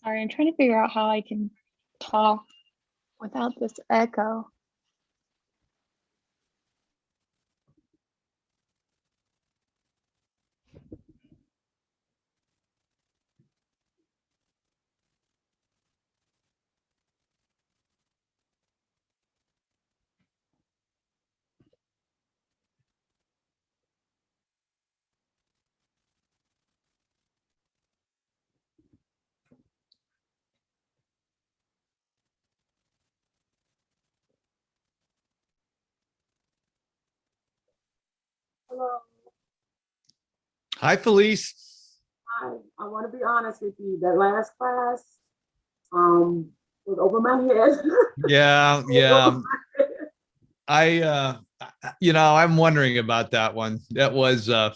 Sorry, I'm trying to figure out how I can talk without this echo. Hello. Hi, Felice. Hi. I want to be honest with you. That last class was over my head. Yeah, It was yeah. over my head. I'm wondering about that one. That was It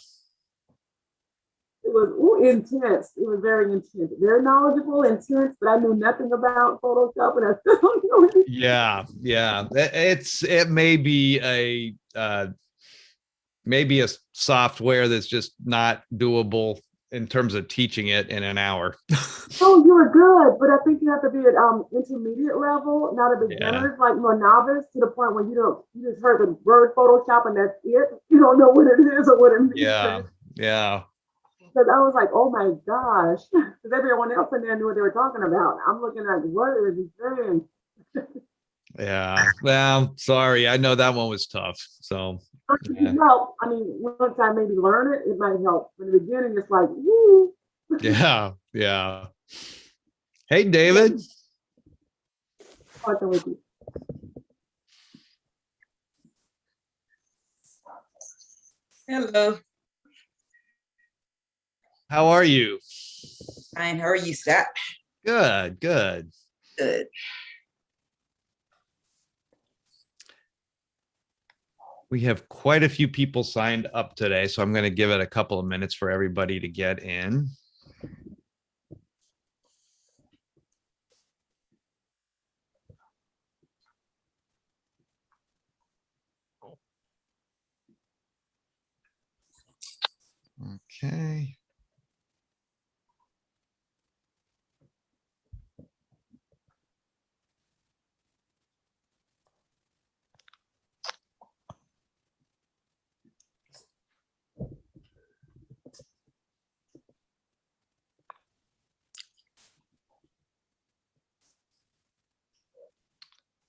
was intense. It was very intense. Very knowledgeable, intense, but I knew nothing about Photoshop and I still don't know anything. yeah. It may be maybe a software that's just not doable in terms of teaching it in an hour. Oh, you were good, but I think you have to be at intermediate level, not a Yeah, beginner, like more novice to the point where you just heard the word Photoshop and that's it. You don't know what it is or what it means. yeah, yeah, Because I was like, oh my gosh, because everyone else in there knew what they were talking about. I'm looking like, what is he saying? yeah. Well, sorry. I know that one was tough. So yeah, Help. I mean, once I maybe learn it, it might help. In the beginning, it's like, woo. yeah. Hey, David. Fucking with you. Hello. How are you? Fine. How are you, Scott? Good, good. Good. We have quite a few people signed up today, so I'm going to give it a couple of minutes for everybody to get in. Okay.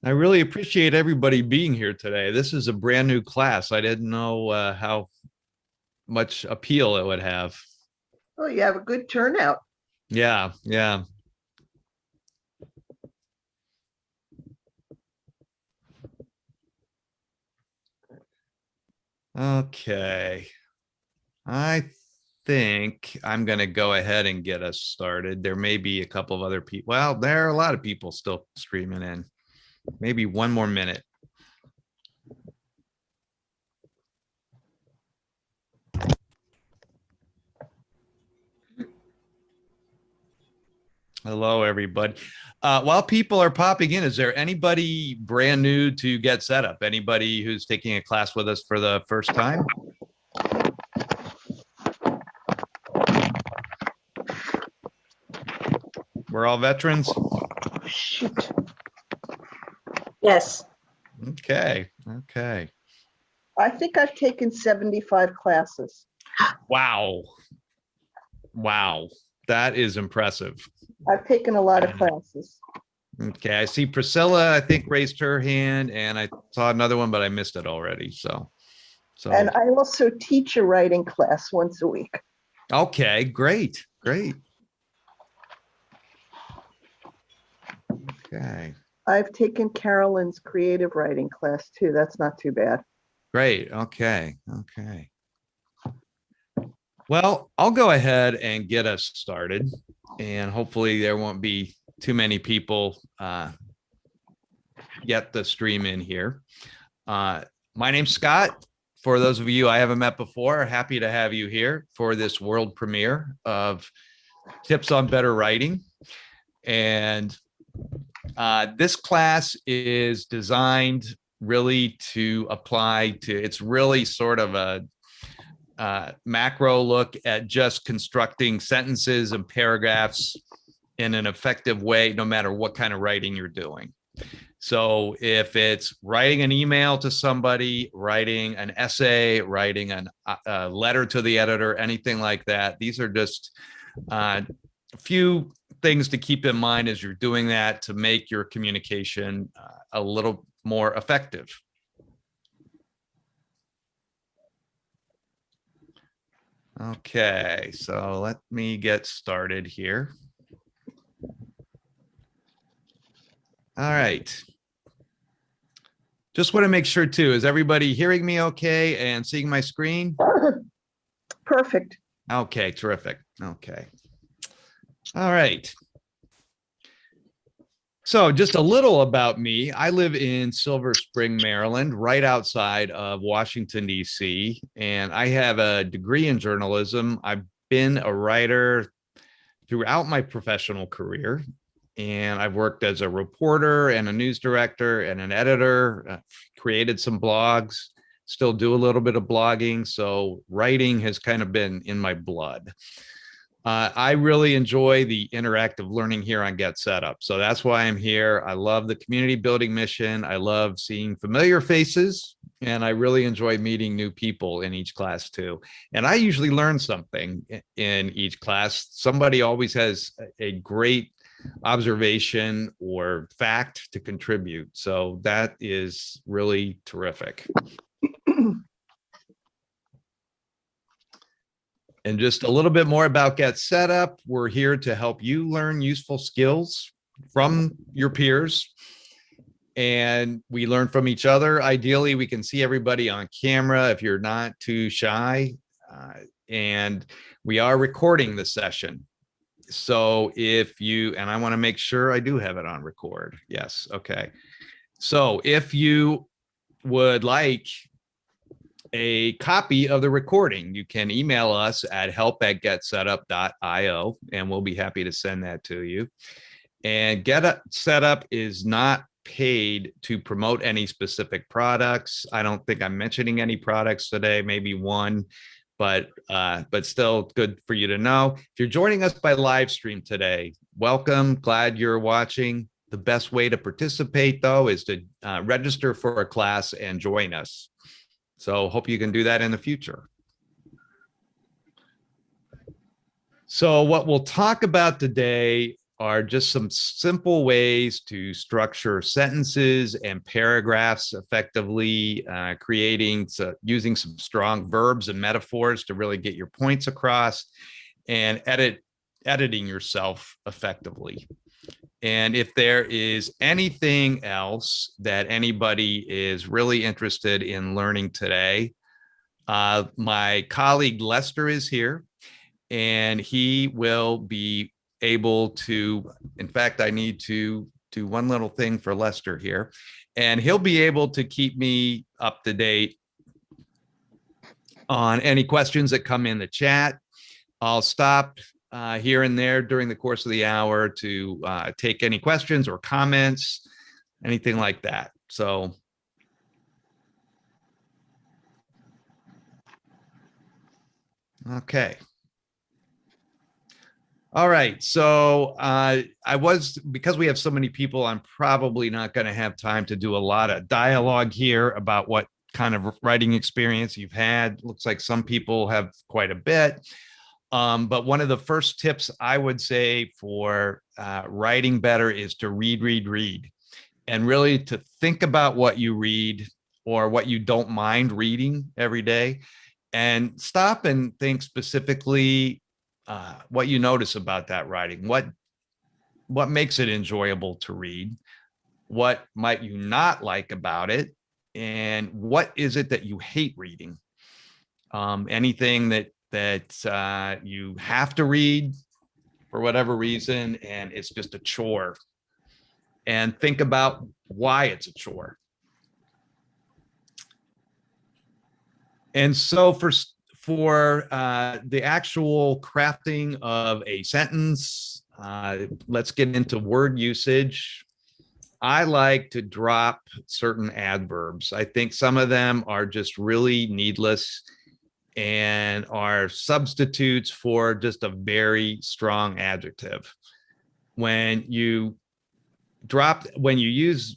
I really appreciate everybody being here today. This is a brand new class. I didn't know how much appeal it would have. Oh, you have a good turnout. Yeah, yeah. Okay. I think I'm going to go ahead and get us started. There may be a couple of other people. Well, there are a lot of people still streaming in. Maybe one more minute. Hello, everybody. While people are popping in, is there anybody brand new to Get Set Up? Anybody who's taking a class with us for the first time? We're all veterans? Shoot. Yes, Okay, okay. I think I've taken 75 classes. Wow. Wow. That is impressive. I've taken a lot of classes. Okay, I see Priscilla, I think, raised her hand, and I saw another one, but I missed it already. So And I also teach a writing class once a week. okay, great, great. Okay, I've taken Carolyn's creative writing class too. That's not too bad. great. Okay, okay. Well, I'll go ahead and get us started, and hopefully there won't be too many people get the stream in here. My name's Scott. For those of you I haven't met before, happy to have you here for this world premiere of Tips on Better Writing. And this class is designed really to apply to, it's really sort of a macro look at just constructing sentences and paragraphs in an effective way, no matter what kind of writing you're doing. So if it's writing an email to somebody, writing an essay, writing a letter to the editor, anything like that, these are just a few things to keep in mind as you're doing that to make your communication a little more effective. Okay, so let me get started here. All right. Just want to make sure too, is everybody hearing me okay and seeing my screen? Perfect. Okay, terrific. Okay. All right. So just a little about me. I live in Silver Spring, Maryland, right outside of Washington, D.C., and I have a degree in journalism. I've been a writer throughout my professional career, and I've worked as a reporter and a news director and an editor, created some blogs, still do a little bit of blogging. So writing has kind of been in my blood. I really enjoy the interactive learning here on Get Set Up. So that's why I'm here. I love the community building mission. I love seeing familiar faces, and I really enjoy meeting new people in each class too. And I usually learn something in each class. Somebody always has a great observation or fact to contribute. So that is really terrific. And just a little bit more about Get Set Up. We're here to help you learn useful skills from your peers. And we learn from each other. Ideally, we can see everybody on camera if you're not too shy. And we are recording the session. So if you, and I want to make sure I do have it on record. Yes. Okay. So if you would like a copy of the recording, you can email us at help@getsetup.io, and we'll be happy to send that to you. And Get Set Up is not paid to promote any specific products. I don't think I'm mentioning any products today, maybe one, but still good for you to know. If you're joining us by live stream today, welcome, glad you're watching. The best way to participate, though, is to register for a class and join us. So hope you can do that in the future. So what we'll talk about today are just some simple ways to structure sentences and paragraphs effectively, using some strong verbs and metaphors to really get your points across, and editing yourself effectively. And if there is anything else that anybody is really interested in learning today, my colleague Lester is here, and he will be able to, in fact, I need to do one little thing for Lester here, and he'll be able to keep me up to date on any questions that come in the chat. I'll stop here and there during the course of the hour to take any questions or comments, anything like that. So, okay. All right. So because we have so many people, I'm probably not going to have time to do a lot of dialogue here about what kind of writing experience you've had. Looks like some people have quite a bit. But one of the first tips I would say for writing better is to read, and really to think about what you read or what you don't mind reading every day, and stop and think specifically what you notice about that writing. What makes it enjoyable to read? What might you not like about it? And what is it that you hate reading? Anything that you have to read for whatever reason, and it's just a chore. And think about why it's a chore. And so for the actual crafting of a sentence, let's get into word usage. I like to drop certain adverbs. I think some of them are just really needless and are substitutes for just a very strong adjective. when you use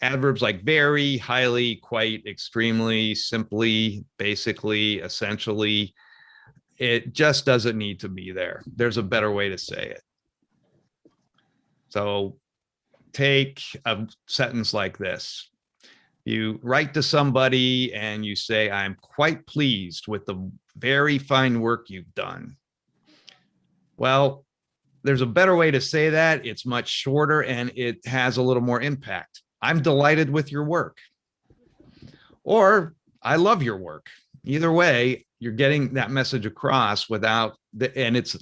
adverbs like very, highly, quite, extremely, simply, basically, essentially, it just doesn't need to be there. There's a better way to say it. So take a sentence like this. You write to somebody and you say, I'm quite pleased with the very fine work you've done. Well, there's a better way to say that. It's much shorter and it has a little more impact. I'm delighted with your work. Or I love your work. Either way, you're getting that message across and it's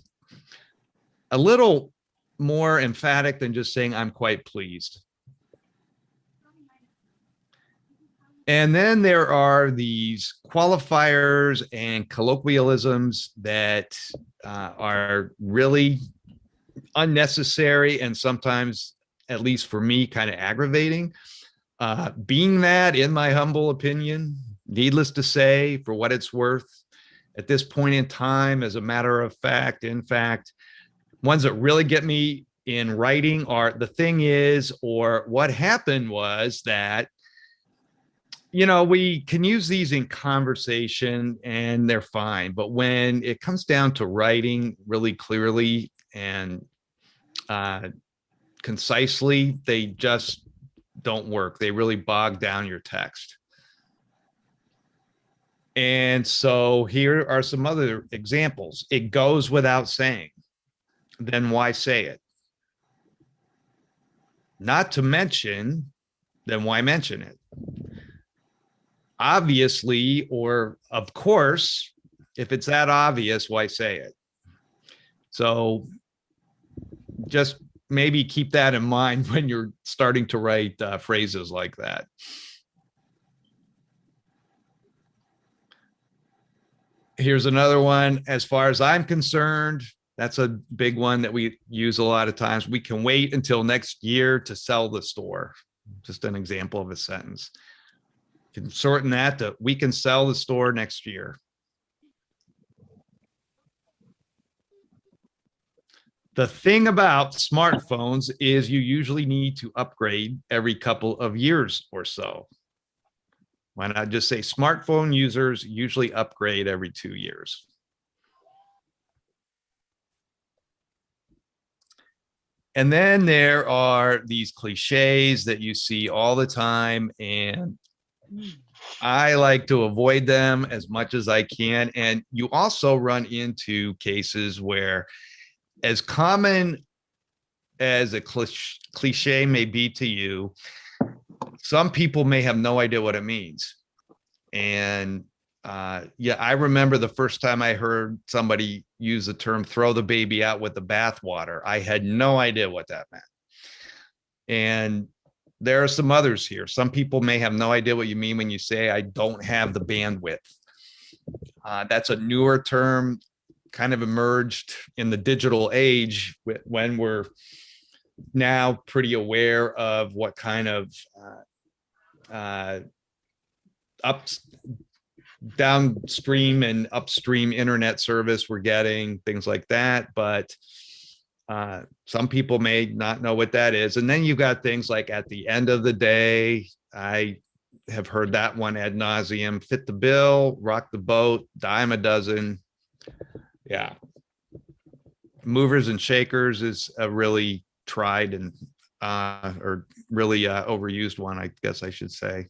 a little more emphatic than just saying, I'm quite pleased. And then there are these qualifiers and colloquialisms that are really unnecessary and sometimes, at least for me, kind of aggravating. Being that, in my humble opinion, needless to say, for what it's worth, at this point in time, as a matter of fact, in fact, ones that really get me in writing are the thing is, or what happened was that, we can use these in conversation and they're fine. But when it comes down to writing really clearly and concisely, they just don't work. They really bog down your text. And so here are some other examples. It goes without saying. Then why say it? Not to mention, then why mention it? Obviously, or of course, if it's that obvious, why say it? So just maybe keep that in mind when you're starting to write phrases like that. Here's another one. As far as I'm concerned, that's a big one that we use a lot of times. We can wait until next year to sell the store. Just an example of a sentence. You can shorten that to, we can sell the store next year. The thing about smartphones is you usually need to upgrade every couple of years or so. Why not just say smartphone users usually upgrade every 2 years? And then there are these cliches that you see all the time, and I like to avoid them as much as I can. And you also run into cases where, as common as a cliche may be to you, some people may have no idea what it means. And yeah, I remember the first time I heard somebody use the term throw the baby out with the bathwater. I had no idea what that meant. And there are some others here. Some people may have no idea what you mean when you say, I don't have the bandwidth. That's a newer term, kind of emerged in the digital age when we're now pretty aware of what kind of downstream and upstream internet service we're getting, things like that. But some people may not know what that is. And then you got things like at the end of the day. I have heard that one ad nauseum. Fit the bill, rock the boat, dime a dozen. Yeah. Movers and shakers is a really tried and or really overused one, I guess I should say.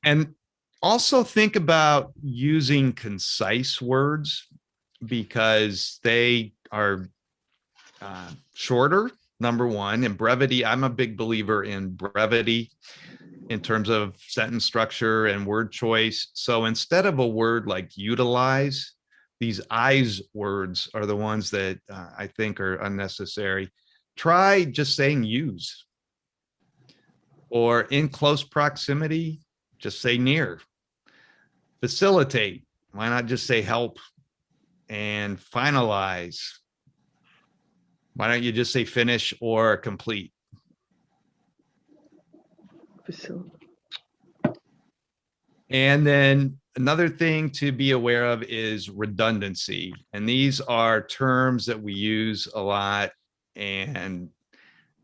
And also think about using concise words, because they are shorter, number one, and brevity. I'm a big believer in brevity in terms of sentence structure and word choice. So instead of a word like utilize, these eyes words are the ones that I think are unnecessary. Try just saying use. Or in close proximity, just say near. Facilitate, why not just say help? And finalize, why don't you just say finish or complete? And then another thing to be aware of is redundancy. And these are terms that we use a lot and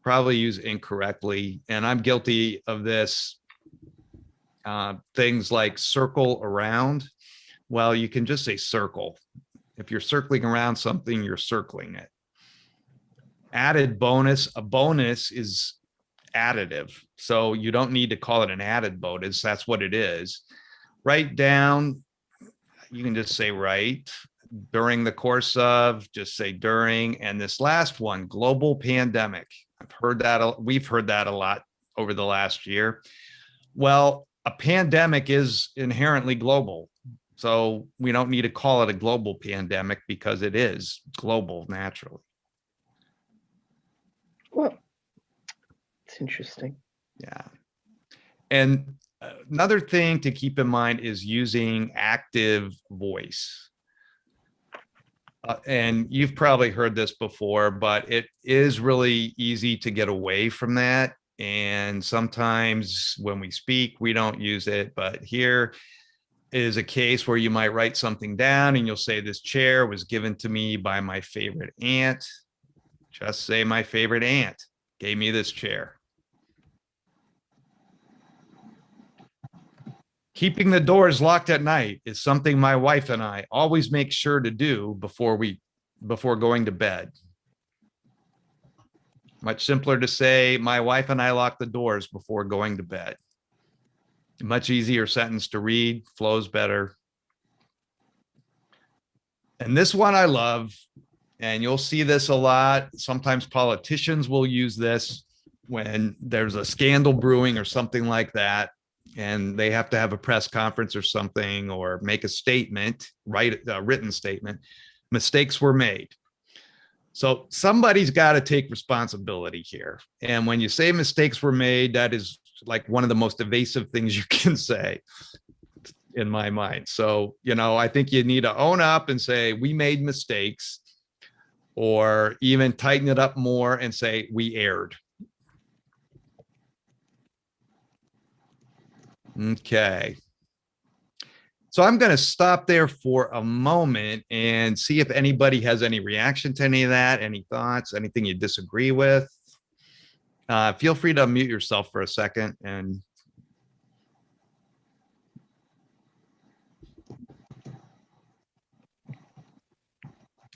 probably use incorrectly. And I'm guilty of this. Things like circle around. Well, you can just say circle. If you're circling around something, you're circling it. Added bonus, a bonus is additive. So you don't need to call it an added bonus. That's what it is. Write down, you can just say right. During the course of, just say during. And this last one, global pandemic. I've heard that, we've heard that a lot over the last year. Well, a pandemic is inherently global. So we don't need to call it a global pandemic because it is global naturally. Well, it's interesting. Yeah. And another thing to keep in mind is using active voice. And you've probably heard this before, but it is really easy to get away from that. And sometimes when we speak, we don't use it. But here is a case where you might write something down and you'll say, this chair was given to me by my favorite aunt. Just say my favorite aunt gave me this chair. Keeping the doors locked at night is something my wife and I always make sure to do before going to bed. Much simpler to say, my wife and I lock the doors before going to bed. Much easier sentence to read, flows better. And this one I love, and you'll see this a lot. Sometimes politicians will use this when there's a scandal brewing or something like that, and they have to have a press conference or something, or make a statement, write a written statement. Mistakes were made. So somebody's got to take responsibility here. And when you say mistakes were made, that is like one of the most evasive things you can say in my mind. So, you know, I think you need to own up and say, we made mistakes, or even tighten it up more and say, we erred. Okay. So I'm going to stop there for a moment and see if anybody has any reaction to any of that, any thoughts, anything you disagree with. Feel free to unmute yourself for a second and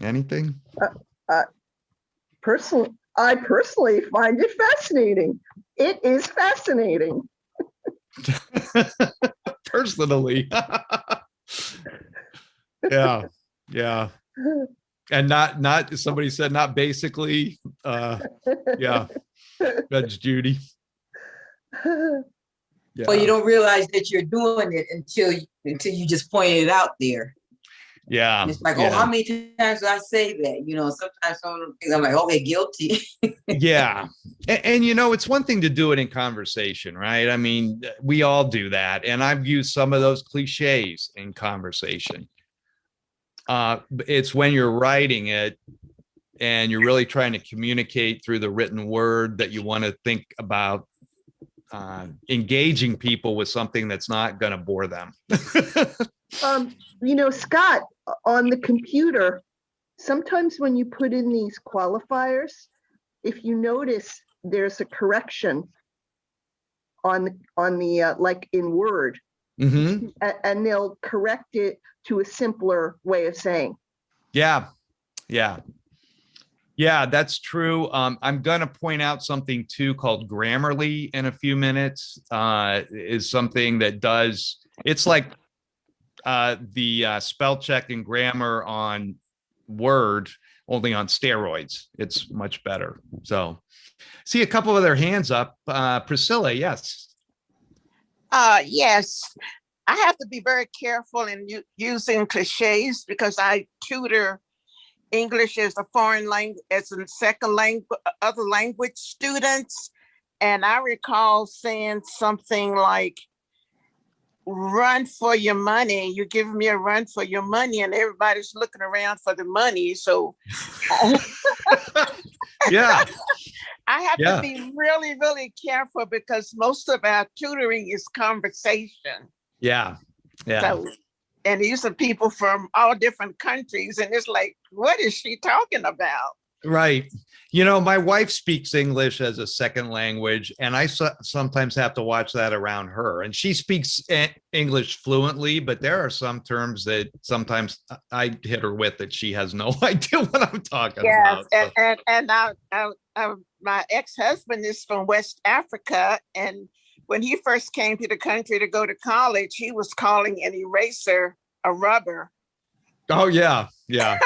anything. I personally find it fascinating. It is fascinating. Personally. Yeah. And not somebody said not basically. Yeah. Judge Judy. Yeah. Well, you don't realize that you're doing it until you just pointed it out there. Yeah. It's like, yeah. oh, how many times do I say that? You know, sometimes some of the things I'm like, okay, guilty. Yeah. And, you know, it's one thing to do it in conversation, right? I mean, we all do that. And I've used some of those cliches in conversation. It's when you're writing it and you're really trying to communicate through the written word that you want to think about engaging people with something that's not going to bore them. You know, Scott, on the computer, sometimes when you put in these qualifiers, if you notice, there's a correction on the like in Word, Mm-hmm. and they'll correct it to a simpler way of saying. Yeah, that's true. I'm going to point out something too called Grammarly in a few minutes. Is something that does, it's like the spell check and grammar on Word, only on steroids. It's much better. So see a couple of their hands up. Priscilla, yes. Yes, I have to be very careful in using cliches because I tutor English as a foreign language, as a second language, other language students. And I recall saying something like, run for your money. You're giving me a run for your money, and everybody's looking around for the money. So Yeah. I have to be really, really careful because most of our tutoring is conversation. Yeah. So And these are people from all different countries. And it's like, what is she talking about? Right. You know, my wife speaks English as a second language, and I sometimes have to watch that around her. And she speaks English fluently, but there are some terms that sometimes I hit her with that she has no idea what I'm talking Yes, about. So. and my ex-husband is from West Africa, and when he first came to the country to go to college, he was calling an eraser a rubber. Oh yeah, yeah,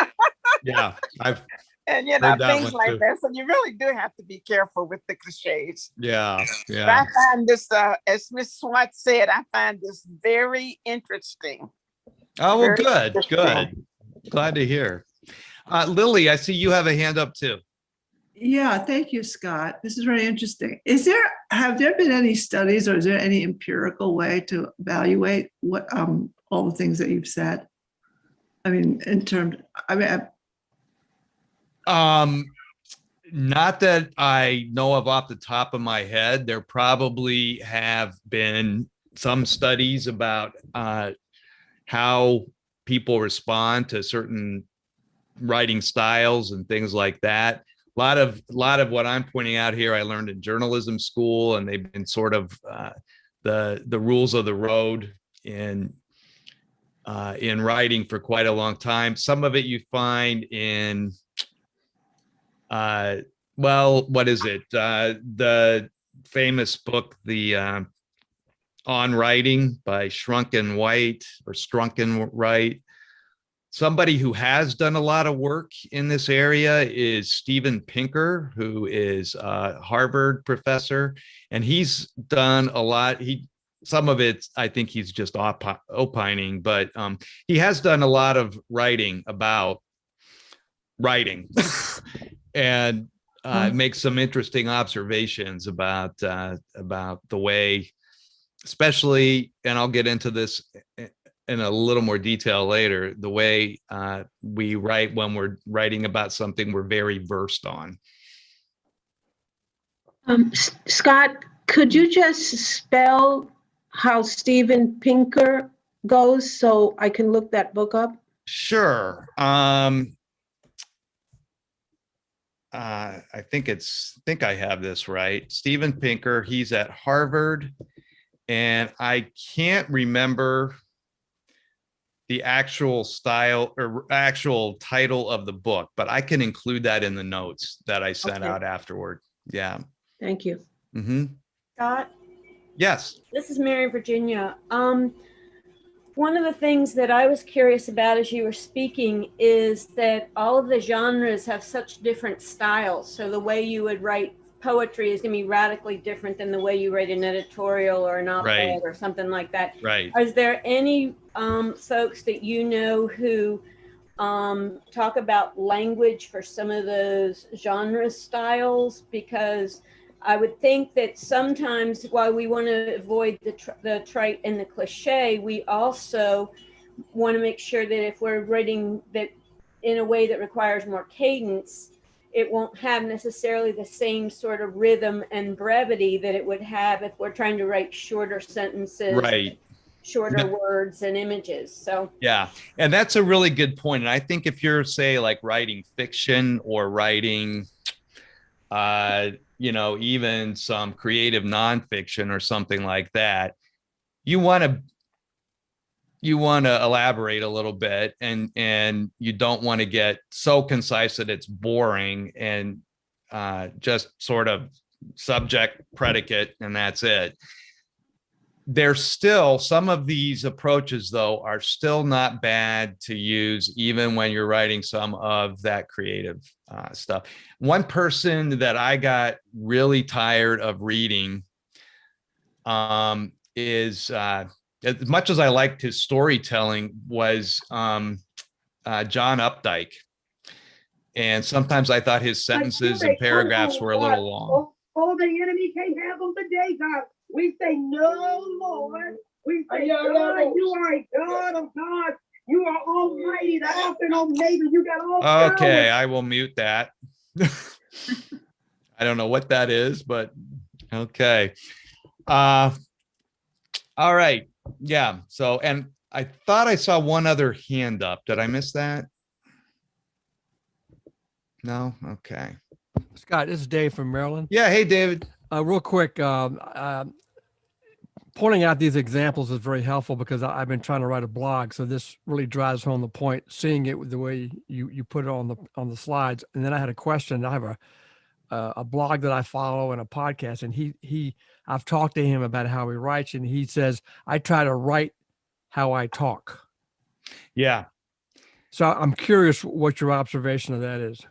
yeah. I've And heard that things one like too. that. So you really do have to be careful with the cliches. Yeah, But yeah. I find this, as Miss Swart said, I find this very interesting. Oh, well, Very good, interesting. good. Glad to hear. Lily, I see you have a hand up too. Yeah, thank you, Scott. This is very interesting. Have there been any studies or is there any empirical way to evaluate what all the things that you've said? I mean, Not that I know of off the top of my head. There probably have been some studies about how people respond to certain writing styles and things like that. A lot of what I'm pointing out here, I learned in journalism school, and they've been sort of the rules of the road in writing for quite a long time. Some of it you find in what is it? The famous book, the On Writing by Shrunken White or Strunken Wright. Somebody who has done a lot of work in this area is Steven Pinker, who is a Harvard professor, and he's done a lot. Some of it, I think he's just opining, but he has done a lot of writing about writing and makes some interesting observations about the way, especially, and I'll get into this in a little more detail later, the way we write when we're writing about something we're very versed on. Scott, could you just spell how Steven Pinker goes so I can look that book up? Sure. I think I have this right. Steven Pinker, he's at Harvard, and I can't remember the actual style or actual title of the book, but I can include that in the notes that I sent out afterward. Yeah. Thank you. Mm-hmm. Scott, Yes. this is Mary Virginia. One of the things that I was curious about as you were speaking is that all of the genres have such different styles. So the way you would write poetry is going to be radically different than the way you write an editorial or an op-ed or something like that. Right. Is there any folks that you know who talk about language for some of those genre styles? Because I would think that sometimes while we want to avoid the trite and the cliche, we also want to make sure that if we're writing that in a way that requires more cadence, it won't have necessarily the same sort of rhythm and brevity that it would have if we're trying to write shorter sentences, Right. shorter words and images. So yeah, and that's a really good point. And I think if you're, say, like writing fiction or writing even some creative nonfiction or something like that, you want to elaborate a little bit, and you don't want to get so concise that it's boring and just sort of subject, predicate, and that's it. There's still some of these approaches, though, are still not bad to use, even when you're writing some of that creative stuff. One person that I got really tired of reading is, as much as I liked his storytelling, was John Updike. And sometimes I thought his sentences and paragraphs were a little long. Oh, the enemy can't have them today, God. We say, no, Lord. We say, God, you are a God of God. You are almighty, the Alpha and Omega. You got all Okay, I will mute that. I don't know what that is, but okay. All right. Yeah. So, and I thought I saw one other hand up. Did I miss that? No? Okay. Scott, this is Dave from Maryland. Yeah. Hey, David. Real quick, pointing out these examples is very helpful because I've been trying to write a blog, so this really drives home the point. Seeing it the way you put it on the slides, and then I had a question. I have a blog that I follow and a podcast, and I've talked to him about how he writes, and he says I try to write how I talk. Yeah. So I'm curious what your observation of that is.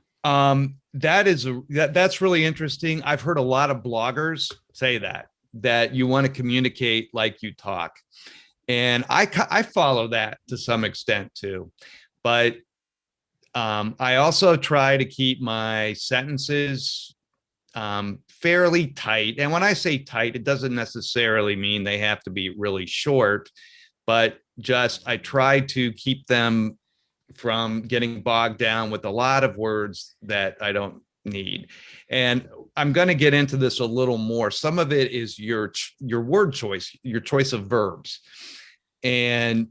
That's really interesting. I've heard a lot of bloggers say that you want to communicate like you talk. And I follow that to some extent too. But I also try to keep my sentences fairly tight. And when I say tight, it doesn't necessarily mean they have to be really short, but just I try to keep them from getting bogged down with a lot of words that I don't need. And I'm going to get into this a little more. Some of it is your word choice, your choice of verbs, and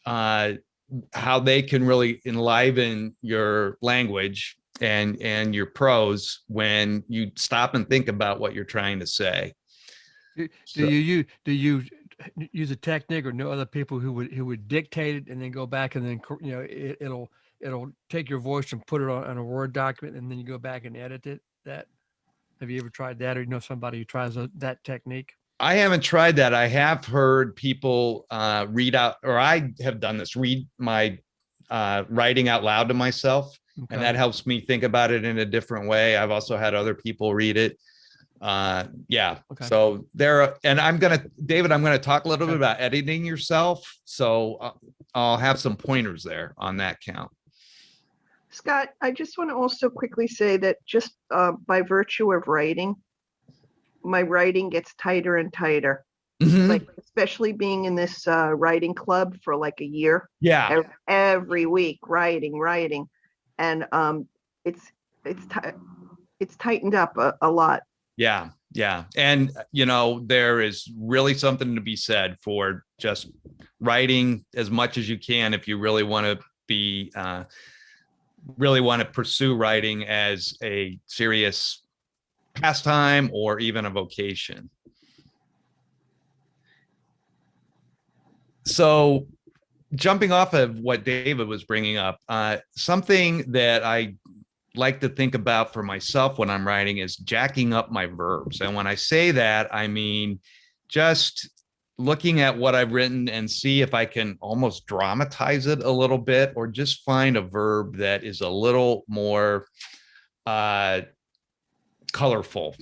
how they can really enliven your language and your prose when you stop and think about what you're trying to say. Do you use a technique or know other people who would dictate it and then go back and then it'll take your voice and put it on a Word document and then you go back and edit it? Have you ever tried that, or you know somebody who tries that technique? I haven't tried that. I have heard people read out, or I have done this, read my writing out loud to myself. Okay. And that helps me think about it in a different way. I've also had other people read it. Yeah. Okay. So and David, I'm going to talk a little bit about editing yourself. So I'll have some pointers there on that count. Scott, I just want to also quickly say that just by virtue of writing, my writing gets tighter and tighter. Mhm. Like, especially being in this writing club for like a year. Yeah. Every week, writing. And it's tightened up a lot. Yeah. Yeah. And, there is really something to be said for just writing as much as you can if you really want to be, really want to pursue writing as a serious pastime or even a vocation. So jumping off of what David was bringing up, something that I like to think about for myself when I'm writing is jacking up my verbs. And when I say that, I mean just looking at what I've written and see if I can almost dramatize it a little bit, or just find a verb that is a little more colorful,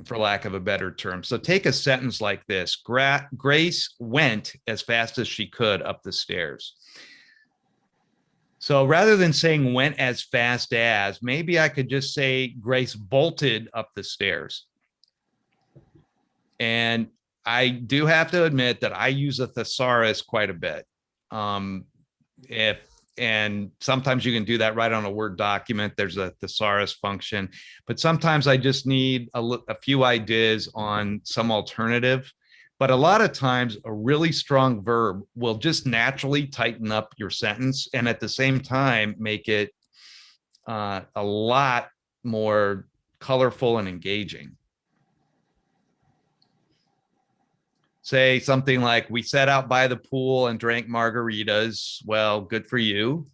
for lack of a better term. So take a sentence like this: Grace went as fast as she could up the stairs. So rather than saying went as fast as, maybe I could just say Grace bolted up the stairs. And I do have to admit that I use a thesaurus quite a bit. And sometimes you can do that right on a Word document. There's a thesaurus function, but sometimes I just need a few ideas on some alternative. But a lot of times a really strong verb will just naturally tighten up your sentence and at the same time make it a lot more colorful and engaging. Say something like, we sat out by the pool and drank margaritas. Well, good for you.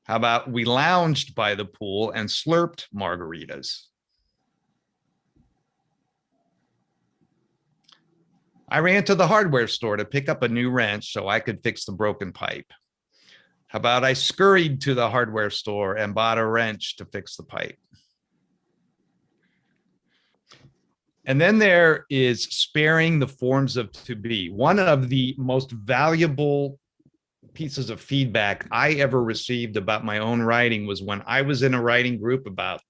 How about we lounged by the pool and slurped margaritas? I ran to the hardware store to pick up a new wrench so I could fix the broken pipe. How about I scurried to the hardware store and bought a wrench to fix the pipe? And then there is sparing the forms of to be. One of the most valuable pieces of feedback I ever received about my own writing was when I was in a writing group about,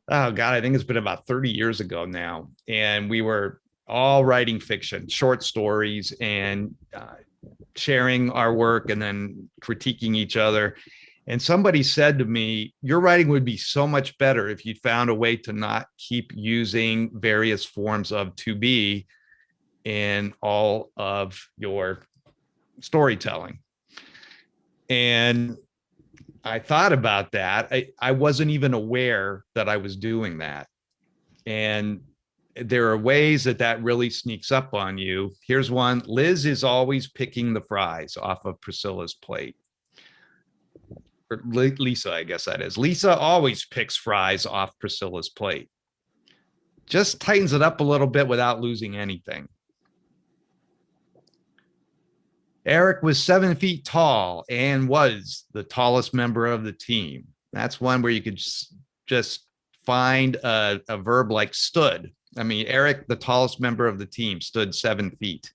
oh God, I think it's been about 30 years ago now. And we were all writing fiction, short stories, and sharing our work and then critiquing each other. And somebody said to me, your writing would be so much better if you found a way to not keep using various forms of to be in all of your storytelling. And I thought about that. I wasn't even aware that I was doing that. And there are ways that that really sneaks up on you. Here's one. Liz is always picking the fries off of Priscilla's plate. Or Lisa, I guess that is. Lisa always picks fries off Priscilla's plate. Just tightens it up a little bit without losing anything. Eric was 7 feet tall and was the tallest member of the team. That's one where you could just find a verb like stood. I mean, Eric, the tallest member of the team, stood 7 feet.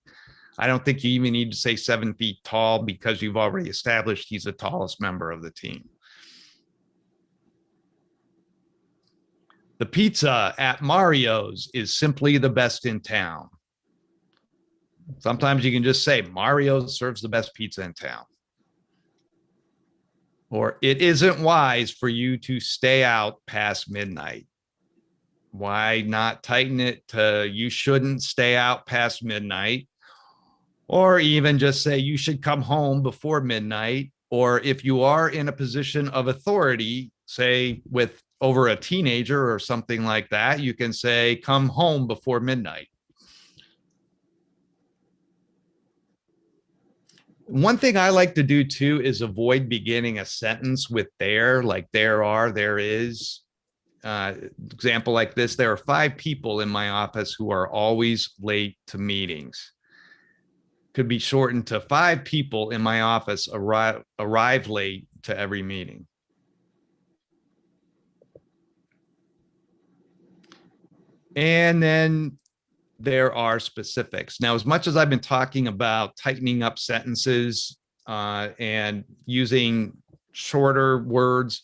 I don't think you even need to say 7 feet tall because you've already established he's the tallest member of the team. The pizza at Mario's is simply the best in town. Sometimes you can just say Mario's serves the best pizza in town. Or it isn't wise for you to stay out past midnight. Why not tighten it to you shouldn't stay out past midnight? Or even just say you should come home before midnight. Or if you are in a position of authority, say with over a teenager or something like that, you can say come home before midnight. One thing I like to do too is avoid beginning a sentence with there, like there are, there is. Example like this, there are 5 people in my office who are always late to meetings. Could be shortened to 5 people in my office arrive late to every meeting. And then there are specifics. Now, as much as I've been talking about tightening up sentences and using shorter words,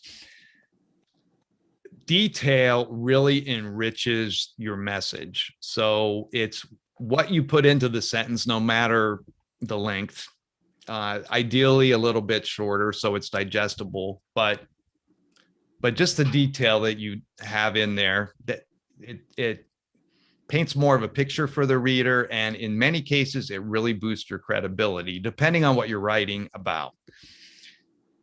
detail really enriches your message. So it's what you put into the sentence, no matter the length, ideally a little bit shorter so it's digestible, but just the detail that you have in there, that it paints more of a picture for the reader. And in many cases, it really boosts your credibility, depending on what you're writing about.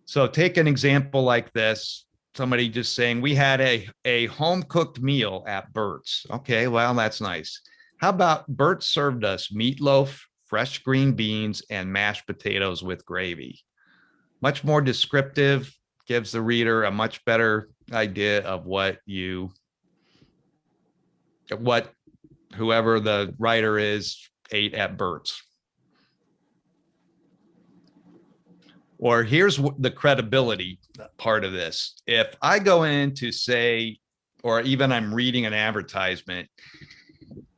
So take an example like this. Somebody just saying, we had a home-cooked meal at Bert's. Okay, well, that's nice. How about Bert served us meatloaf, fresh green beans, and mashed potatoes with gravy? Much more descriptive, gives the reader a much better idea of what whoever the writer is ate at Bert's. Or here's the credibility part of this. If I go in to say, or even I'm reading an advertisement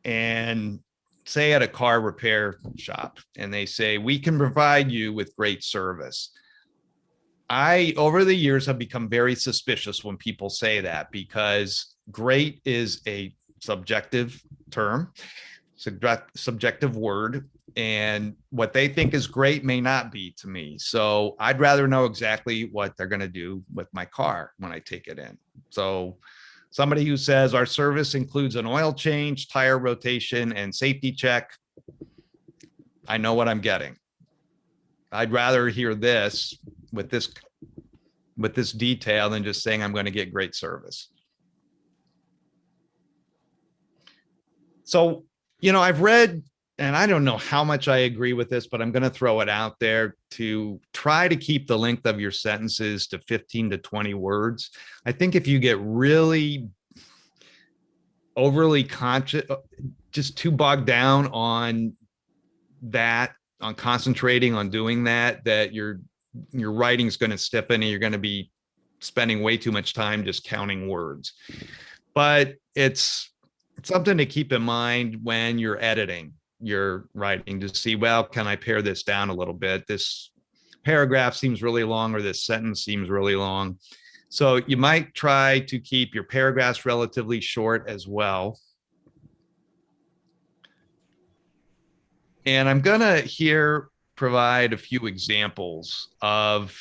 and say at a car repair shop, and they say, we can provide you with great service. I, over the years, have become very suspicious when people say that, because great is a subjective term, subjective word, and what they think is great may not be to me. So I'd rather know exactly what they're going to do with my car when I take it in. So somebody who says our service includes an oil change, tire rotation, and safety check, I know what I'm getting. I'd rather hear this with this detail than just saying I'm going to get great service. So, I've read, and I don't know how much I agree with this, but I'm going to throw it out there to try to keep the length of your sentences to 15 to 20 words. I think if you get really overly conscious, just too bogged down on that, on concentrating on doing that, that your writing is going to stiffen and you're going to be spending way too much time just counting words. But it's something to keep in mind when you're editing your writing, to see, well, can I pare this down a little bit? This paragraph seems really long, or this sentence seems really long. So you might try to keep your paragraphs relatively short as well. And I'm gonna here provide a few examples of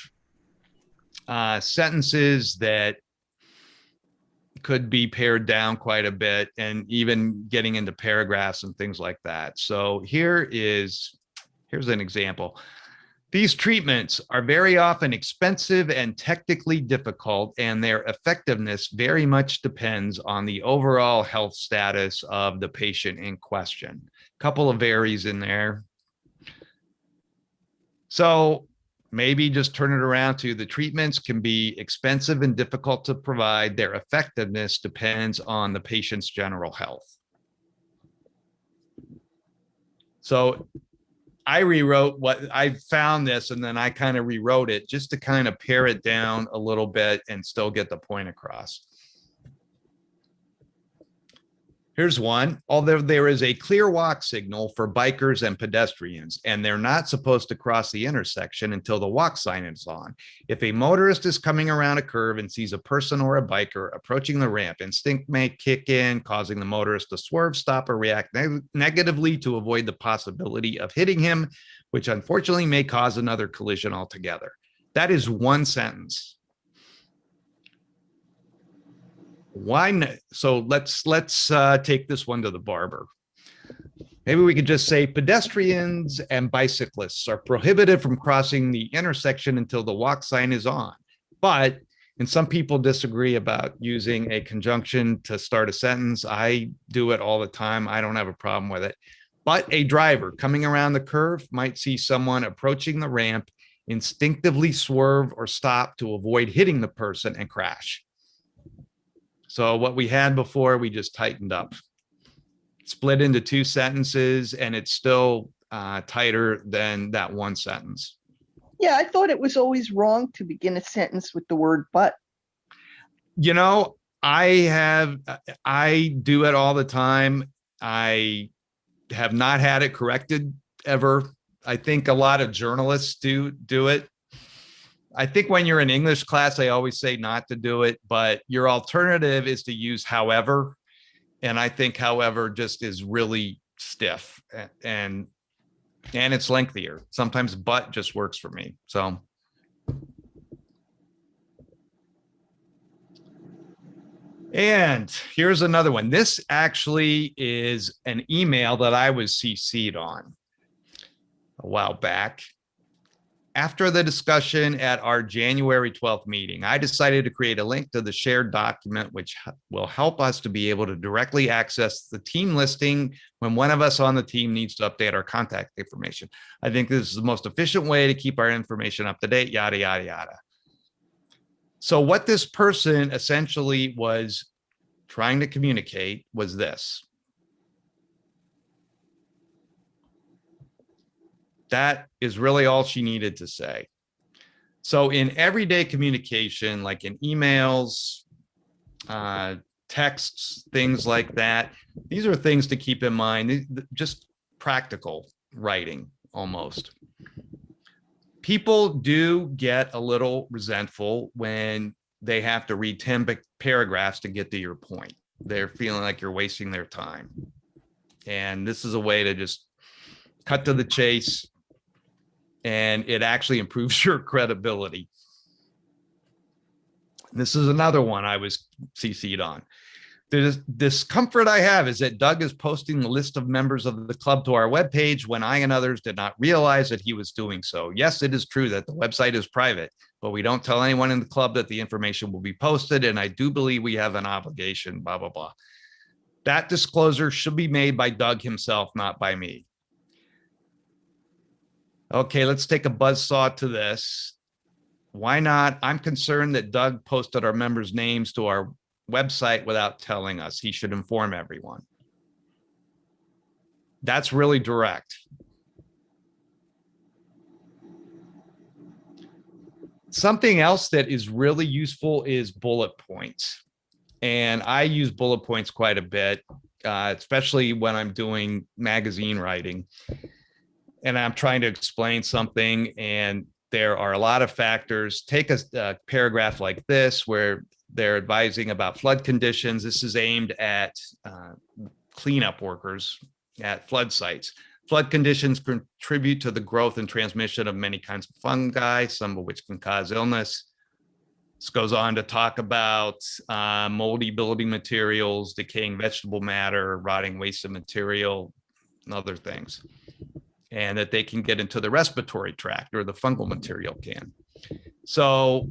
sentences that could be pared down quite a bit, and even getting into paragraphs and things like that. So here's an example. These treatments are very often expensive and technically difficult, and their effectiveness very much depends on the overall health status of the patient in question. A couple of varies in there. So maybe just turn it around to the treatments can be expensive and difficult to provide. Their effectiveness depends on the patient's general health. So I rewrote what I found this, and then I kind of rewrote it just to kind of pare it down a little bit and still get the point across. Here's one. Although there is a clear walk signal for bikers and pedestrians, and they're not supposed to cross the intersection until the walk sign is on. If a motorist is coming around a curve and sees a person or a biker approaching the ramp, instinct may kick in, causing the motorist to swerve, stop, or react negatively to avoid the possibility of hitting him, which unfortunately may cause another collision altogether. That is one sentence. Why not? So let's take this one to the barber. Maybe we could just say pedestrians and bicyclists are prohibited from crossing the intersection until the walk sign is on. But, and some people disagree about using a conjunction to start a sentence. I do it all the time. I don't have a problem with it. But a driver coming around the curve might see someone approaching the ramp, instinctively swerve or stop to avoid hitting the person and crash. So what we had before, we just tightened up, split into two sentences, and it's still tighter than that one sentence. Yeah, I thought it was always wrong to begin a sentence with the word but. You know, I do it all the time. I have not had it corrected ever. I think a lot of journalists do it. I think when you're in English class, I always say not to do it, but your alternative is to use however. And I think however just is really stiff and it's lengthier. Sometimes but just works for me. So. And here's another one. This actually is an email that I was CC'd on a while back. After the discussion at our January 12th meeting, I decided to create a link to the shared document, which will help us to be able to directly access the team listing when one of us on the team needs to update our contact information. I think this is the most efficient way to keep our information up to date, yada, yada, yada. So what this person essentially was trying to communicate was this. That is really all she needed to say. So in everyday communication, like in emails, texts, things like that, these are things to keep in mind, just practical writing almost. People do get a little resentful when they have to read 10 paragraphs to get to your point. They're feeling like you're wasting their time. And this is a way to just cut to the chase, and it actually improves your credibility. This is another one I was CC'd on. The discomfort I have is that Doug is posting the list of members of the club to our webpage when I and others did not realize that he was doing so. Yes, it is true that the website is private, but we don't tell anyone in the club that the information will be posted, and I do believe we have an obligation, blah, blah, blah. That disclosure should be made by Doug himself, not by me. Okay, let's take a buzzsaw to this. Why not? I'm concerned that Doug posted our members' names to our website without telling us. He should inform everyone. That's really direct. Something else that is really useful is bullet points. And I use bullet points quite a bit, especially when I'm doing magazine writing. And I'm trying to explain something, and there are a lot of factors. Take a paragraph like this where they're advising about flood conditions. This is aimed at cleanup workers at flood sites. Flood conditions contribute to the growth and transmission of many kinds of fungi, some of which can cause illness. This goes on to talk about moldy building materials, decaying vegetable matter, rotting waste of material, and other things. and that they can get into the respiratory tract, or the fungal material can. So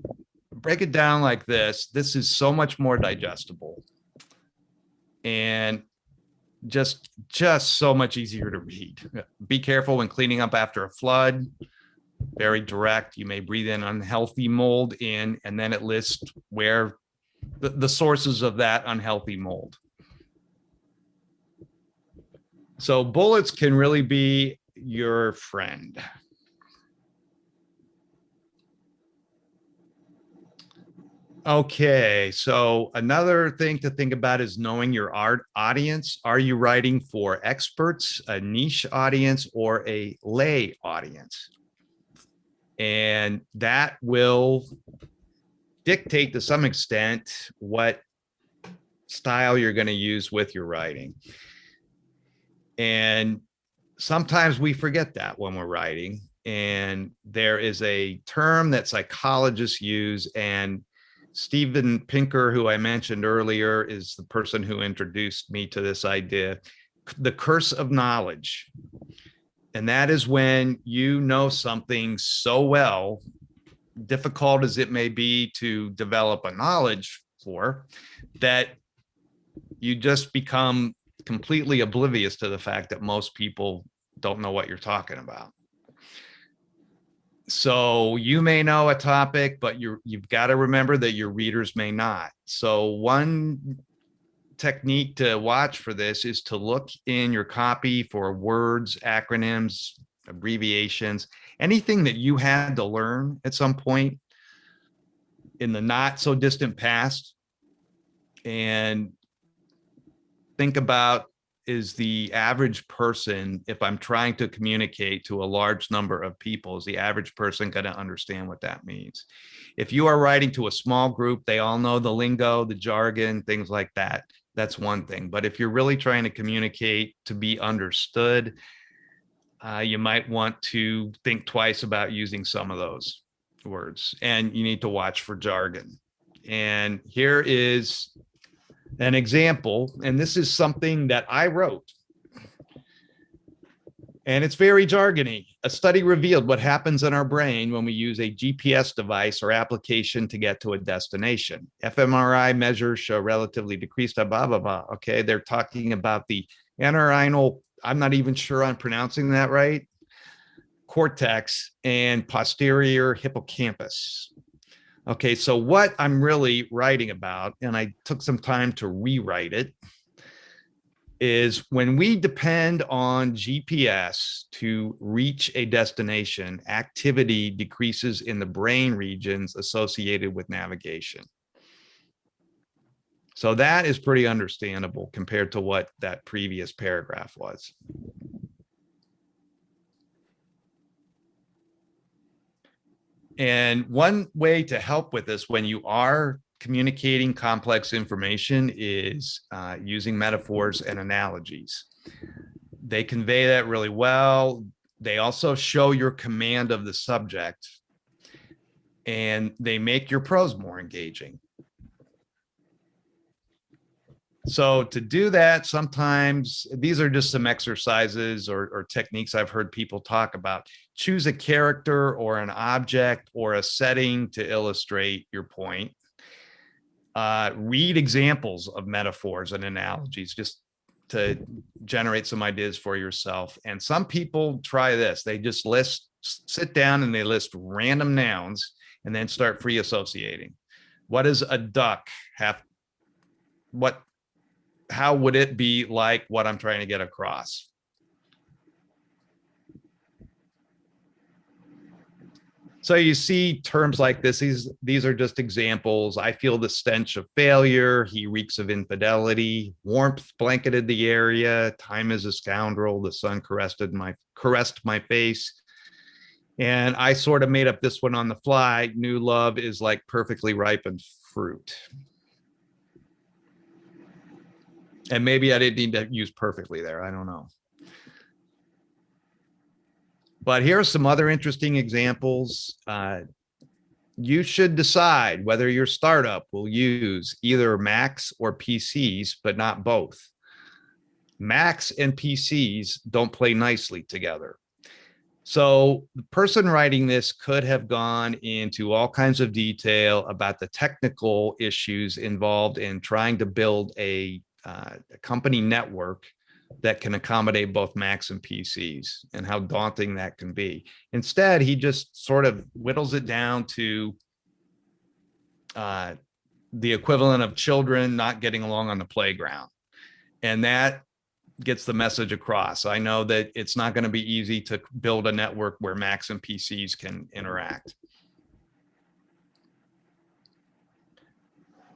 break it down like this. This is so much more digestible and just so much easier to read. Be careful when cleaning up after a flood. Very direct. You may breathe in unhealthy mold in, and then it lists where the sources of that unhealthy mold. So bullets can really be your friend. Okay, so another thing to think about is knowing your audience. Are you writing for experts, a niche audience, or a lay audience? And that will dictate to some extent what style you're going to use with your writing. And sometimes we forget that when we're writing. And there is a term that psychologists use, and Steven Pinker, who I mentioned earlier, is the person who introduced me to this idea, the curse of knowledge. And that is when you know something so well, difficult as it may be to develop a knowledge for, that you just become completely oblivious to the fact that most people don't know what you're talking about. So you may know a topic, but you've got to remember that your readers may not. So one technique to watch for this is to look in your copy for words, acronyms, abbreviations, anything that you had to learn at some point in the not so distant past, and think about, is the average person, if I'm trying to communicate to a large number of people, is the average person going to understand what that means? If you are writing to a small group, they all know the lingo, the jargon, things like that. That's one thing. But if you're really trying to communicate to be understood, you might want to think twice about using some of those words, and you need to watch for jargon. And here is an example, and this is something that I wrote, and it's very jargony. A study revealed what happens in our brain when we use a GPS device or application to get to a destination. fMRI measures show relatively decreased blah, blah, blah. Okay, they're talking about the entorhinal, I'm not even sure I'm pronouncing that right, cortex and posterior hippocampus. Okay, so what I'm really writing about, and I took some time to rewrite it, is when we depend on GPS to reach a destination, activity decreases in the brain regions associated with navigation. So that is pretty understandable compared to what that previous paragraph was. And one way to help with this when you are communicating complex information is using metaphors and analogies. They convey that really well. They also show your command of the subject, and they make your prose more engaging. So to do that, sometimes these are just some exercises or techniques I've heard people talk about. Choose a character or an object or a setting to illustrate your point. Read examples of metaphors and analogies just to generate some ideas for yourself. And some people try this. They just sit down and they list random nouns and then start free associating. What does a duck have? How would it be like what I'm trying to get across? So you see terms like this. These are just examples. I feel the stench of failure. He reeks of infidelity. Warmth blanketed the area. Time is a scoundrel. The sun caressed my face. And I sort of made up this one on the fly. New love is like perfectly ripened fruit. And maybe I didn't need to use perfectly there. I don't know. But here are some other interesting examples. You should decide whether your startup will use either Macs or PCs, but not both. Macs and PCs don't play nicely together. So the person writing this could have gone into all kinds of detail about the technical issues involved in trying to build a company network that can accommodate both Macs and PCs and how daunting that can be. Instead, he just sort of whittles it down to the equivalent of children not getting along on the playground. And that gets the message across. I know that it's not going to be easy to build a network where Macs and PCs can interact.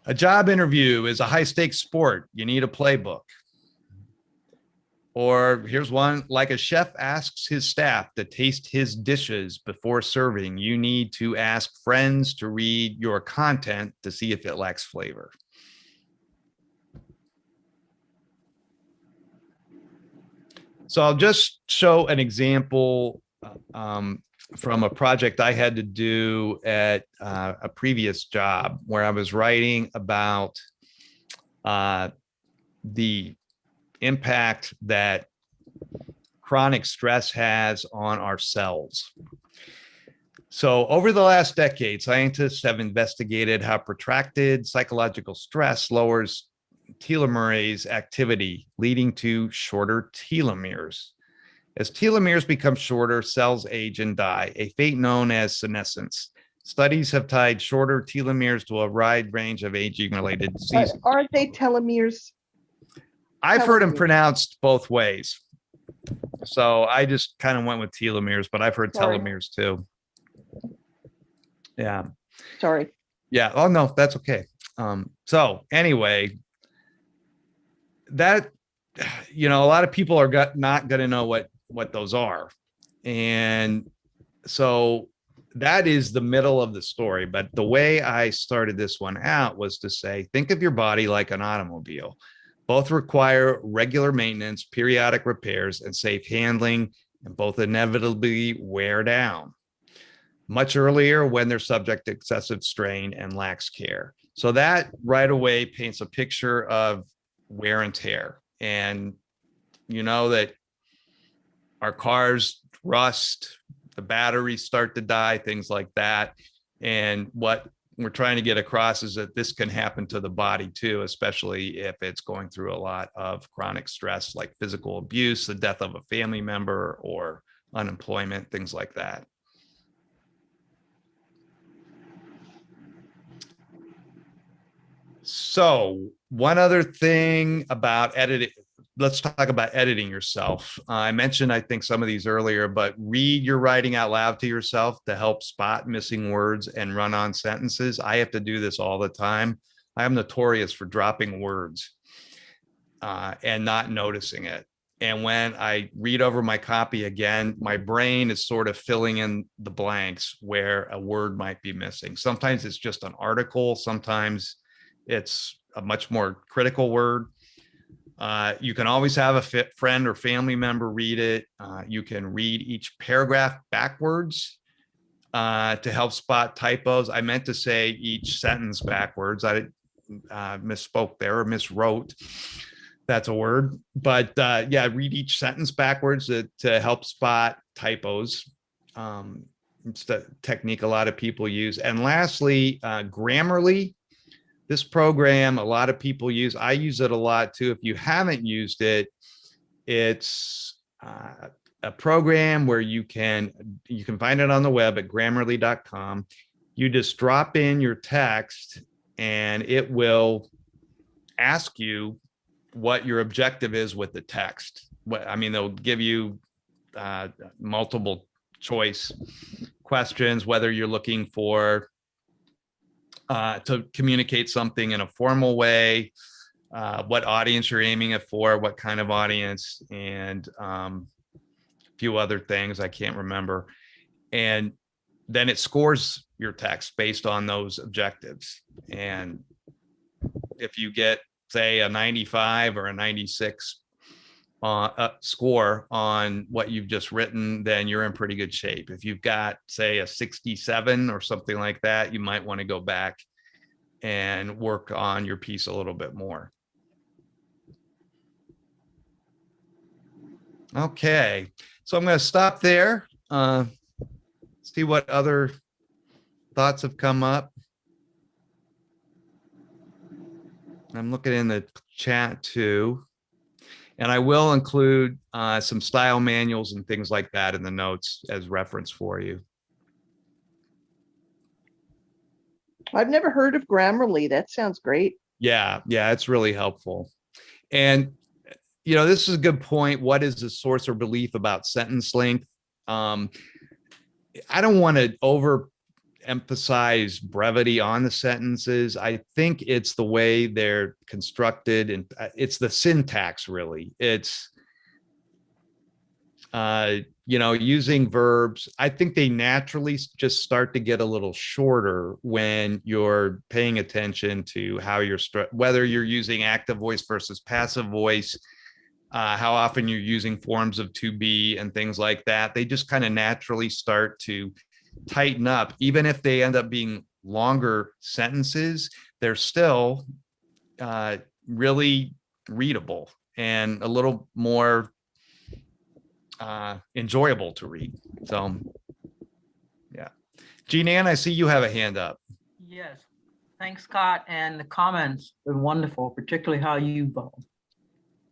A job interview is a high stakes sport. You need a playbook. Or here's one, like a chef asks his staff to taste his dishes before serving, you need to ask friends to read your content to see if it lacks flavor. So I'll just show an example from a project I had to do at a previous job where I was writing about the impact that chronic stress has on our cells. So over the last decade, scientists have investigated how protracted psychological stress lowers telomerase activity, leading to shorter telomeres. As telomeres become shorter, cells age and die, a fate known as senescence. Studies have tied shorter telomeres to a wide range of aging-related diseases. Aren't they telomeres? I've heard them pronounced both ways. So I just kind of went with telomeres, but I've heard Sorry. telomeres too. Yeah. Sorry. Yeah. Oh, no, that's okay. So anyway, that, a lot of people are not going to know what those are. And so that is the middle of the story. But the way I started this one out was to say, think of your body like an automobile. Both require regular maintenance, periodic repairs, and safe handling, and both inevitably wear down much earlier when they're subject to excessive strain and lax care. So that right away paints a picture of wear and tear. And you know that our cars rust, the batteries start to die, things like that. And what we're trying to get across is that this can happen to the body too, especially if it's going through a lot of chronic stress like physical abuse, the death of a family member, or unemployment, things like that. So one other thing about editing, let's talk about editing yourself. I mentioned, I think, some of these earlier, but read your writing out loud to yourself to help spot missing words and run-on sentences. I have to do this all the time. I am notorious for dropping words and not noticing it. And when I read over my copy again, my brain is sort of filling in the blanks where a word might be missing. Sometimes it's just an article. Sometimes it's a much more critical word. You can always have a friend or family member read it. You can read each paragraph backwards to help spot typos. I meant to say each sentence backwards. I misspoke there, or miswrote. That's a word. But yeah, read each sentence backwards to help spot typos. It's the technique a lot of people use. And lastly, Grammarly. This program, a lot of people use. I use it a lot too. If you haven't used it, it's a program where you can find it on the web at Grammarly.com. You just drop in your text and it will ask you what your objective is with the text. They'll give you multiple choice questions, whether you're looking for to communicate something in a formal way, what audience you're aiming it for, what kind of audience, and a few other things I can't remember. And then it scores your text based on those objectives. And if you get, say, a 95 or a 96 score on what you've just written, then you're in pretty good shape. If you've got, say, a 67 or something like that, you might want to go back and work on your piece a little bit more. Okay, so I'm going to stop there. see what other thoughts have come up. I'm looking in the chat too. And I will include some style manuals and things like that in the notes as reference for you. I've never heard of Grammarly. That sounds great. Yeah, it's really helpful. And, you know, this is a good point. What is the source or belief about sentence length? I don't want to overemphasize brevity on the sentences. I think it's the way they're constructed, and it's the syntax, really. It's, you know, using verbs. I think they naturally just start to get a little shorter when you're paying attention to how you're, whether you're using active voice versus passive voice, how often you're using forms of to be and things like that. They just kind of naturally start to tighten up. Even if they end up being longer sentences, they're still really readable and a little more enjoyable to read. So yeah. Jean Ann, I see you have a hand up. Yes, thanks, Scott. And the comments are wonderful, particularly how you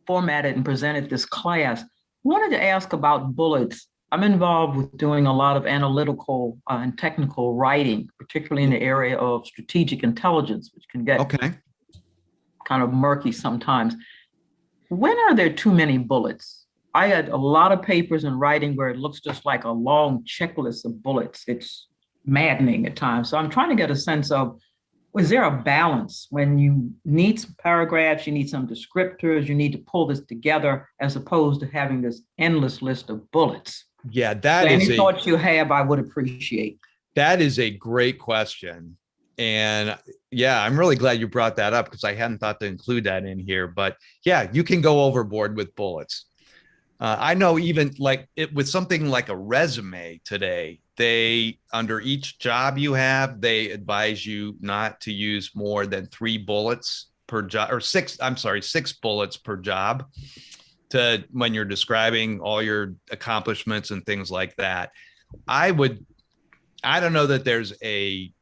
formatted and presented this class. I wanted to ask about bullets. I'm involved with doing a lot of analytical and technical writing, particularly in the area of strategic intelligence, which can get kind of murky sometimes. When are there too many bullets? I had a lot of papers in writing where it looks just like a long checklist of bullets. It's maddening at times. So I'm trying to get a sense of, is there a balance when you need some paragraphs, you need some descriptors, you need to pull this together, as opposed to having this endless list of bullets? Yeah, that so is any thoughts you have, I would appreciate. That is a great question. And yeah, I'm really glad you brought that up because I hadn't thought to include that in here. But yeah, you can go overboard with bullets. I know even like it with something like a resume today, they, under each job you have, they advise you not to use more than 3 bullets per job, or 6 bullets per job, to when you're describing all your accomplishments and things like that. I don't know that there's a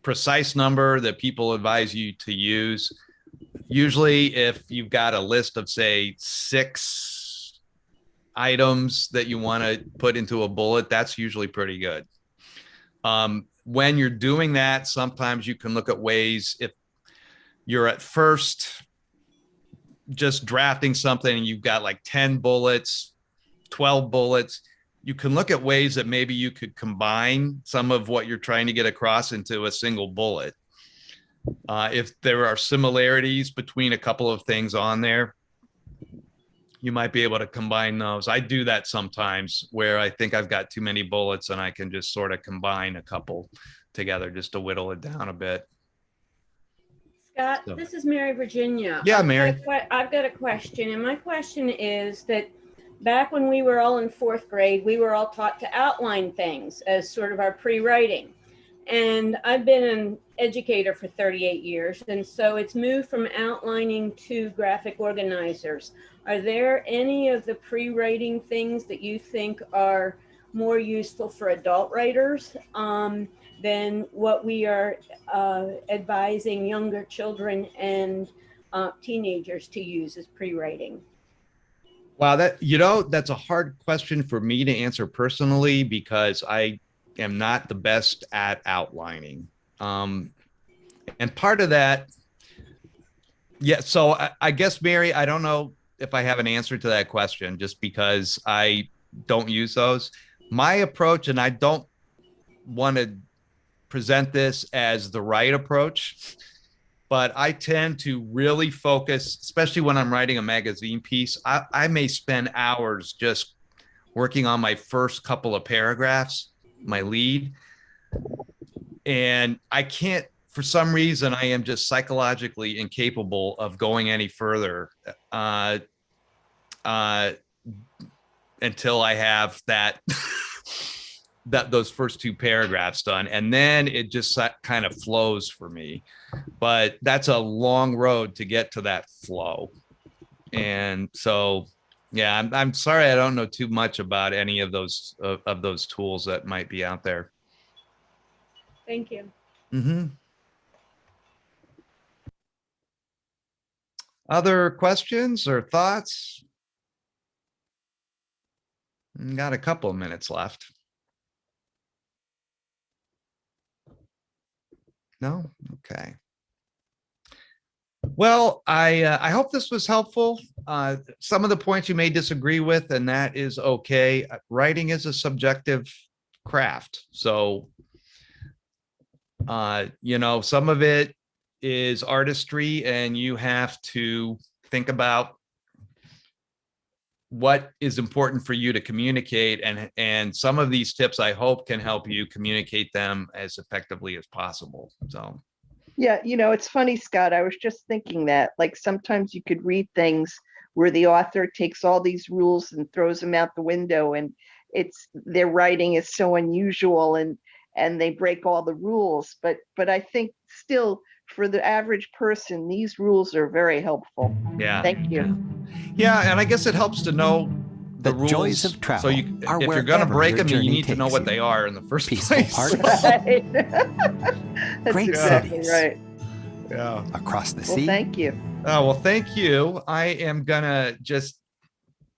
precise number that people advise you to use. Usually if you've got a list of, say, 6 items that you want to put into a bullet, that's usually pretty good. When you're doing that, sometimes you can look at ways, if you're at first just drafting something and you've got like 10 bullets, 12 bullets, you can look at ways that maybe you could combine some of what you're trying to get across into a single bullet. If there are similarities between a couple of things on there, you might be able to combine those. I do that sometimes where I think I've got too many bullets and I can just sort of combine a couple together just to whittle it down a bit. Scott, this is Mary Virginia. Yeah, Mary. I've got a question, and my question is that back when we were all in 4th grade, we were all taught to outline things as sort of our pre-writing. And I've been an educator for 38 years, and so it's moved from outlining to graphic organizers. Are there any of the pre-writing things that you think are more useful for adult writers than what we are advising younger children and teenagers to use as pre-writing? Wow, that's a hard question for me to answer personally, because I am not the best at outlining. And part of that, so I guess, Mary, I don't know if I have an answer to that question, just because I don't use those. My approach, and I don't want to present this as the right approach, but I tend to really focus, especially when I'm writing a magazine piece. I may spend hours just working on my first couple of paragraphs, my lead, and I can't, for some reason, I am just psychologically incapable of going any further until I have those first 2 paragraphs done, and then it just kind of flows for me. But that's a long road to get to that flow, and so Yeah, I'm sorry I don't know too much about any of those tools that might be out there. Thank you. Other questions or thoughts? Got a couple of minutes left. No? Okay. Well, I hope this was helpful. Some of the points you may disagree with, and that is okay. Writing is a subjective craft. So, you know, some of it is artistry, and you have to think about what is important for you to communicate. And some of these tips, I hope, can help you communicate them as effectively as possible. So. Yeah, you know, it's funny, Scott. I was just thinking that, like, sometimes you could read things where the author takes all these rules and throws them out the window, and their writing is so unusual, and they break all the rules. But I think still, for the average person, these rules are very helpful. Yeah. Thank you. Yeah, and I guess it helps to know the rules. Joys of travel So if you're going to break them, you need to know what they are in the first place. Parks, Right. That's great exactly cities, right. Yeah. across the Well, sea. thank you. Oh, well, thank you. I am gonna just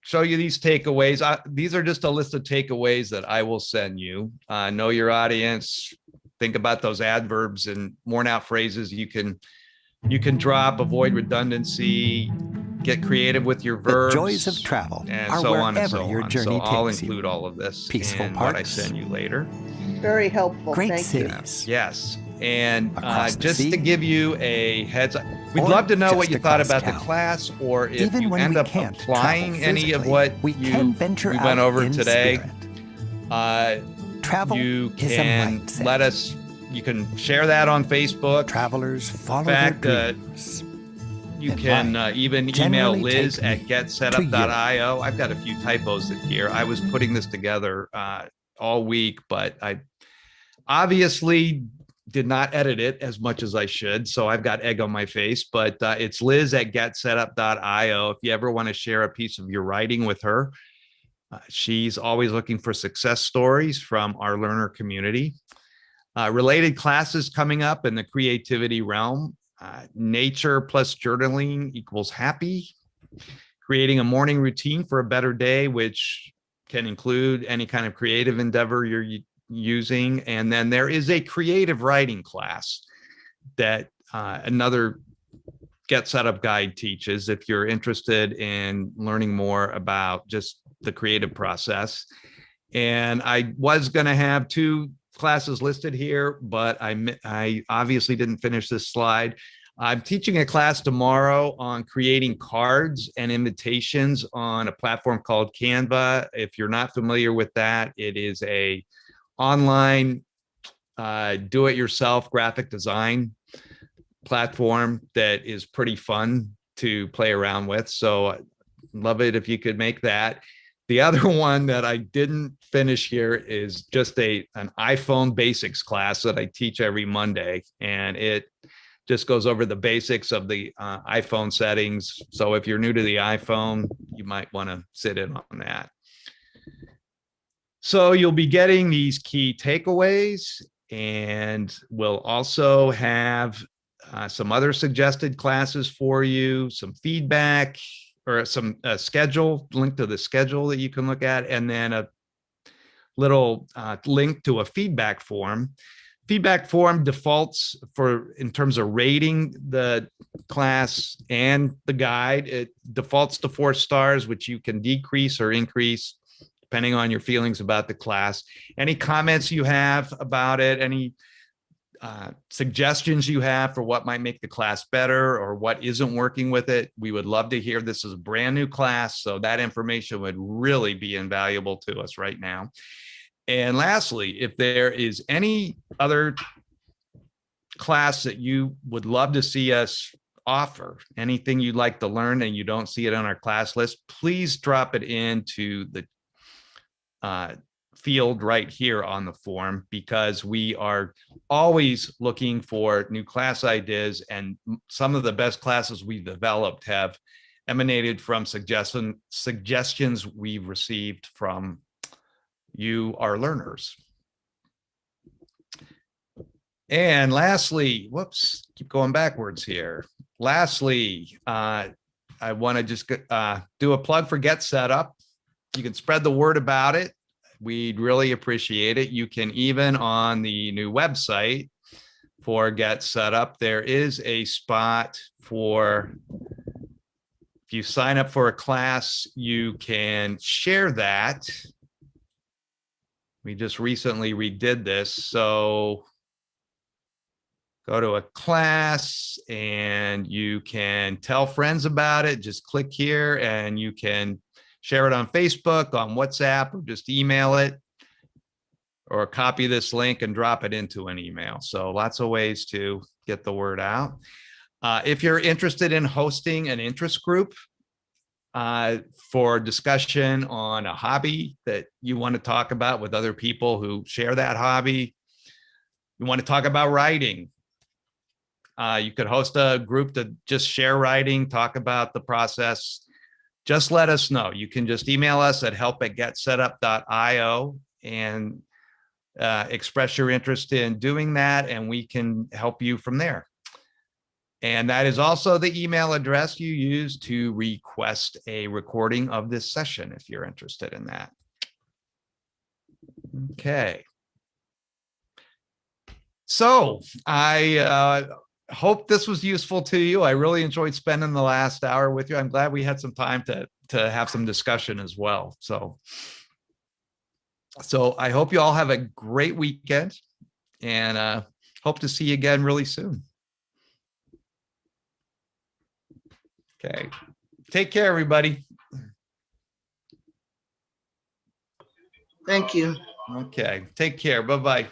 show you these takeaways. These are just a list of takeaways that I will send you. Know your audience. Think about those adverbs and worn out phrases you can drop, avoid redundancy, get creative with your verbs. The joys of travel and are so on and wherever so your on. journey So I'll takes you. include all of this Peaceful in what I parks. send you later. Very helpful. Great Thank you. cities. Yes. And Across the just sea. to give you a heads up, we'd Or love to know what just you thought across about town. the class, or if Even you when end we up can't applying travel any of physically, what we can venture we out went over in today. spirit. Travel You is a can mindset. let us, you can share that on Facebook. Travelers follow In fact, their dreams. You And can mine even email generally Liz take at me getsetup.io. I've got a few typos in here. I was putting this together all week, but I obviously did not edit it as much as I should. So I've got egg on my face, but it's Liz at getsetup.io. If you ever want to share a piece of your writing with her, she's always looking for success stories from our learner community. Related classes coming up in the creativity realm. Nature plus journaling equals happy. Creating a morning routine for a better day, which can include any kind of creative endeavor you're using. And then there is a creative writing class that another Get Set Up guide teaches if you're interested in learning more about just the creative process. And I was going to have 2 classes listed here, but I obviously didn't finish this slide. I'm teaching a class tomorrow on creating cards and invitations on a platform called Canva. If you're not familiar with that, it is a online do-it-yourself graphic design platform that is pretty fun to play around with. So love it if you could make that. The other one that I didn't finish here is just an iPhone basics class that I teach every Monday. And it just goes over the basics of the iPhone settings. So if you're new to the iPhone, you might want to sit in on that. So you'll be getting these key takeaways, and we'll also have some other suggested classes for you, some feedback, or some schedule, link to the schedule that you can look at, and then a little link to a feedback form. Feedback form defaults in terms of rating the class and the guide. It defaults to 4 stars, which you can decrease or increase depending on your feelings about the class. Any comments you have about it, any suggestions you have for what might make the class better or what isn't working with it, we would love to hear. This is a brand new class, so that information would really be invaluable to us right now. And lastly, if there is any other class that you would love to see us offer, anything you'd like to learn and you don't see it on our class list, please drop it into the field right here on the form, because we are always looking for new class ideas, and some of the best classes we've developed have emanated from suggestions we've received from you, our learners. And lastly, whoops, keep going backwards here. Lastly, I want to just do a plug for Get Set Up. You can spread the word about it. We'd really appreciate it. You can even on the new website for Get Set Up, there is a spot for, if you sign up for a class, you can share that. We just recently redid this. So go to a class and you can tell friends about it. Just click here and you can share it on Facebook, on WhatsApp, or just email it, or copy this link and drop it into an email. So lots of ways to get the word out. If you're interested in hosting an interest group for discussion on a hobby that you want to talk about with other people who share that hobby, you want to talk about writing, you could host a group to just share writing, talk about the process. Just let us know. You can just email us at help@getsetup.io and express your interest in doing that, and we can help you from there. And that is also the email address you use to request a recording of this session if you're interested in that. Okay. So I hope this was useful to you. I really enjoyed spending the last hour with you. I'm glad we had some time to have some discussion as well. So I hope you all have a great weekend, and hope to see you again really soon. Okay. Take care, everybody. Thank you. Okay. Take care. Bye-bye.